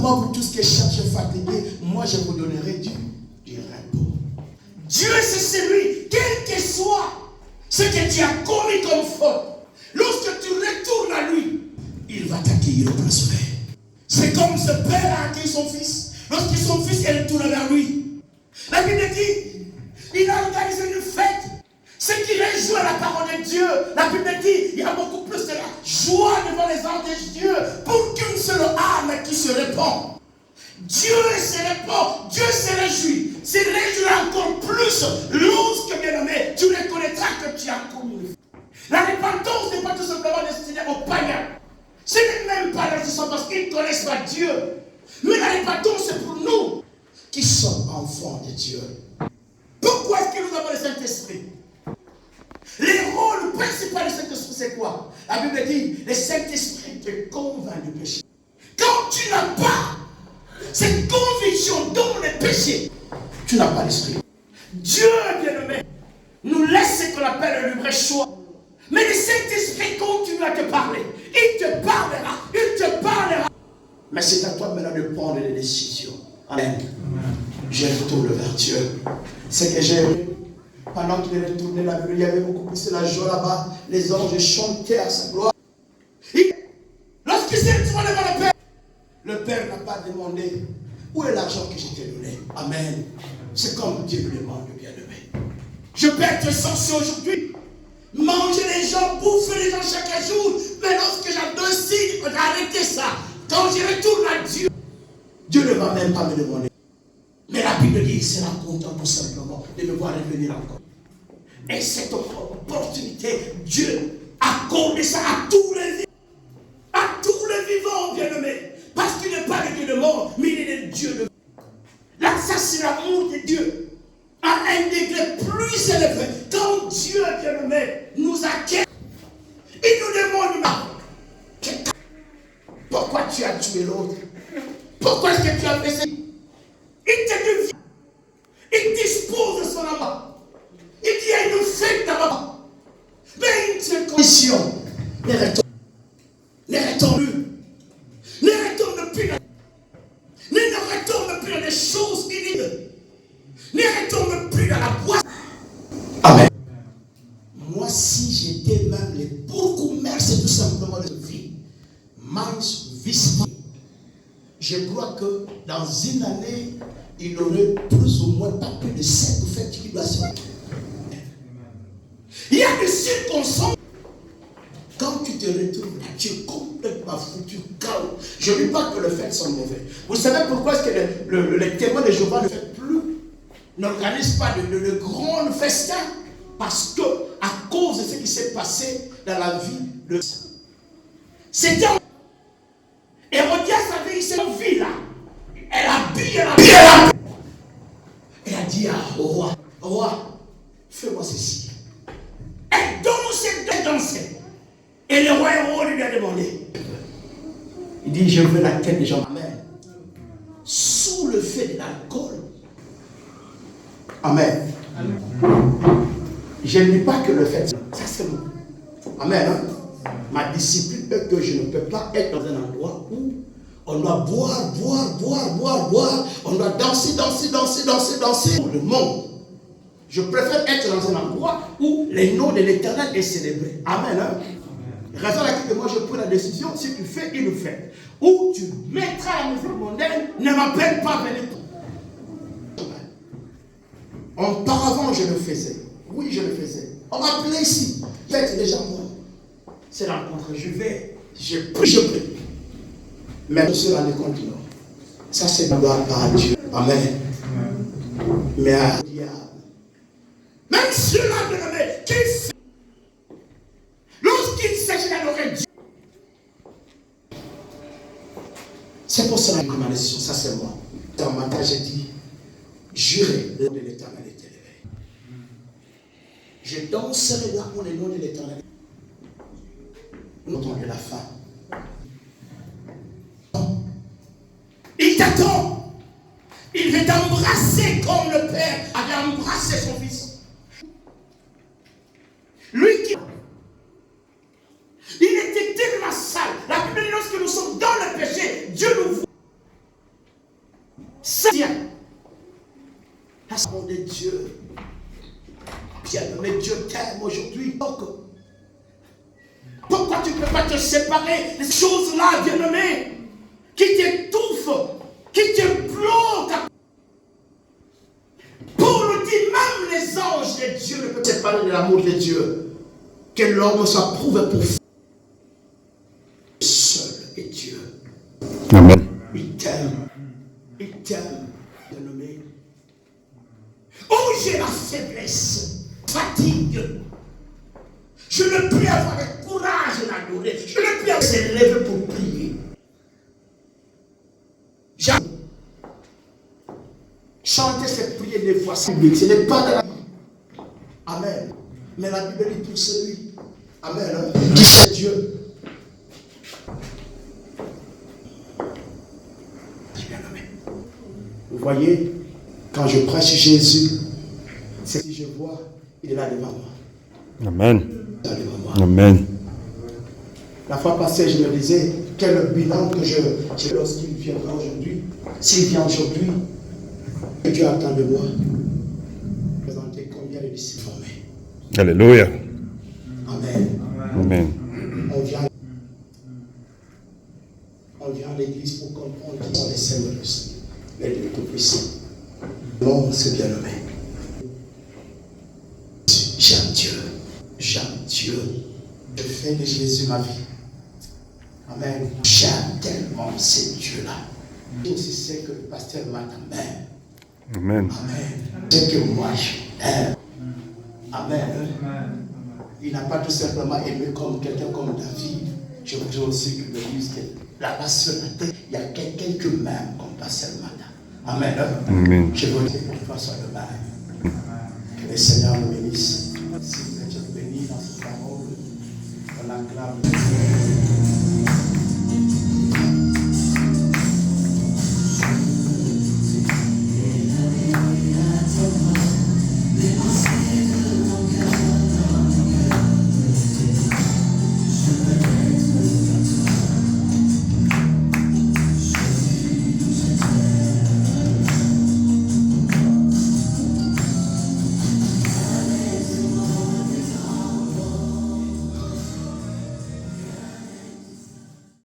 moi, vous tous qui cherchez fatigués, moi je vous donnerai du repos. Dieu, c'est celui, quel que soit ce que tu as commis comme faute, lorsque tu retournes à lui, il va t'accueillir au prospère. C'est comme ce père a accueilli son fils. Lorsque son fils est retourné vers lui, la Bible dit, il a organisé une fête. Ce qui réjouit la parole de Dieu. La Bible dit, il y a beaucoup plus de la joie devant les anges de Dieu pour qu'une seule âme qui se répand. Dieu se répand, Dieu se réjouit. Se réjouit encore plus lorsque, bien-aimé, tu reconnaîtras que tu as commis une faute. La repentance n'est pas tout simplement destinée aux païens. Ce n'est même pas la raison parce qu'ils ne connaissent pas Dieu. Mais la repentance, c'est pour nous qui sommes enfants de Dieu. Pourquoi est-ce que nous avons le Saint-Esprit? Le rôle principal du Saint-Esprit, c'est quoi? La Bible dit, le Saint-Esprit te convainc du péché. Quand tu n'as pas cette conviction dans le péché, tu n'as pas l'Esprit. Dieu, bien-aimé, nous laisse ce qu'on appelle le libre choix. Mais le Saint-Esprit continue à te parler. Il te parlera, il te parlera. Mais c'est à toi maintenant de prendre les décisions. Amen. Je retourne vers Dieu. C'est que j'ai aimé. Pendant qu'il est retourné la Bible, il y avait beaucoup plus de la joie là-bas. Les anges chantaient à sa gloire. Lorsqu'il s'est retourné devant le Père n'a pas demandé où est l'argent que je t'ai donné. Amen. C'est comme Dieu le demande, bien-aimé. Je peux être censé aujourd'hui manger les gens, bouffer les gens chaque jour. Mais lorsque j'ai décidé d'arrêter ça, quand je retourne à Dieu, Dieu ne va même pas me demander. Mais la Bible dit qu'il sera content tout simplement de me voir revenir encore. Et cette opportunité, Dieu accorde ça à tous les vivants. À tous les vivants, bien-aimés. Parce qu'il n'est pas le Dieu de mort, mais il est le Dieu de vie. Là, ça c'est l'amour de Dieu. À un degré plus élevé. Quand Dieu, bien-aimé, nous accueille, il nous demande, pourquoi tu as tué l'autre? Pourquoi est-ce que tu as fait ça? Il te devient. Il dispose de son amour. Il dit, il y a une fête d'abord. Mais une seule condition. Ne retourne plus. Ne retourne plus. Ne retourne plus dans des choses inutiles. Ne retourne plus dans la boîte. Amen. Moi, si j'étais même les beaucoup merci tout simplement de vie. Mince, vice. Je crois que dans une année, il aurait plus ou moins pas plus de 5 fêtes qui doivent se faire. Il y a des circonstances. Quand tu te retrouves là, tu es complètement foutu, chaos. Je ne dis pas que les fêtes sont mauvais. Vous savez pourquoi est-ce que les témoins de Jéhovah ne fêtent plus, n'organisent pas de grands festins? Parce que, à cause de ce qui s'est passé dans la vie de... C'était... Hérodias avait eu cette vie là. Elle a bu, elle a dit au roi, fais-moi ceci. Elle donne cette danser. Et le roi lui a demandé. Il dit, je veux la tête des gens. Amen. Sous le fait de l'alcool. Amen. Je ne dis pas que le fait, ça c'est bon. Amen. Hein? Ma discipline est que je ne peux pas être dans un endroit où on doit boire. On doit danser. Le monde. Je préfère être dans un endroit où les noms de l'Éternel est célébré. Amen. Hein? Raison à laquelle moi je prends la décision, si tu fais, il le fait. Ou tu mettras la musique mondaine, ne m'appelle pas Vénéto. Auparavant, je le faisais. Oui, je le faisais. On m'appelait ici. Faites déjà moi. C'est la rencontre. Je prie. Mais je me rends compte, non. Ça, c'est la gloire à Dieu. Amen. Mais à diable. Même ceux-là, bien-aimés, qui fait. Lorsqu'il s'agit d'adorer Dieu. C'est pour cela que ma décision, ça c'est moi. Dans ma matin, j'ai dit, jurez, le nom de l'Éternel est élevé. Je danserai là pour le nom de l'Éternel. Nous attendons de la fin. Il t'attend. Il veut t'embrasser comme le Père avait embrassé son Fils. Lui qui... Il était tellement sale. La Bible dit lorsque nous sommes dans le péché, Dieu nous voit. C'est bien. L'amour de Dieu. Bien-aimé, Dieu t'aime aujourd'hui. Pourquoi tu ne peux pas te séparer des choses-là, bien-aimé, qui t'étouffent, qui te bloquent? Pour le dire, même les anges de Dieu ne peuvent pas se séparer de l'amour de Dieu. Que l'homme soit prouvé pour seul est Dieu. Amen. Il t'aime, bien-aimé. Oh, j'ai la faiblesse, fatigue. Je ne peux avoir le courage d'adorer. Je ne peux pas s'élever pour prier. Chanter cette prière des fois, ce n'est pas de la Bible. Amen. Mais la Bible dit pour celui. Amen. Qui c'est Dieu. Vous voyez, quand je prêche Jésus, c'est si je vois, il est là devant moi. Amen. Il est là devant moi. Amen. La fois passée, je me disais, quel bilan que j'ai lorsqu'il viendra aujourd'hui. S'il vient aujourd'hui, que Dieu attend de moi. Présenter combien de disciples formés. Alléluia. Amen. Amen. On vient à l'église pour comprendre qui sont les seigneurs du Seigneur, les Dieu Tout-Puissants. Non, c'est bien nommé. J'aime Dieu. J'aime Dieu. Je fais de Jésus ma vie. Amen. J'aime tellement ce Dieu-là. Je aussi sais que le pasteur m'aime. Amen. Amen. C'est que moi je l'aime. Amen. Il n'a pas tout simplement aimé comme quelqu'un comme David. Je voudrais aussi que je dise que là-bas sur la terre, il y a quelqu'un qui m'aime comme pasteur Mata. Amen. Amen. Je veux dire que toi sois le même. Que le Seigneur nous bénisse. Si vous êtes bénis dans cette parole, on acclame.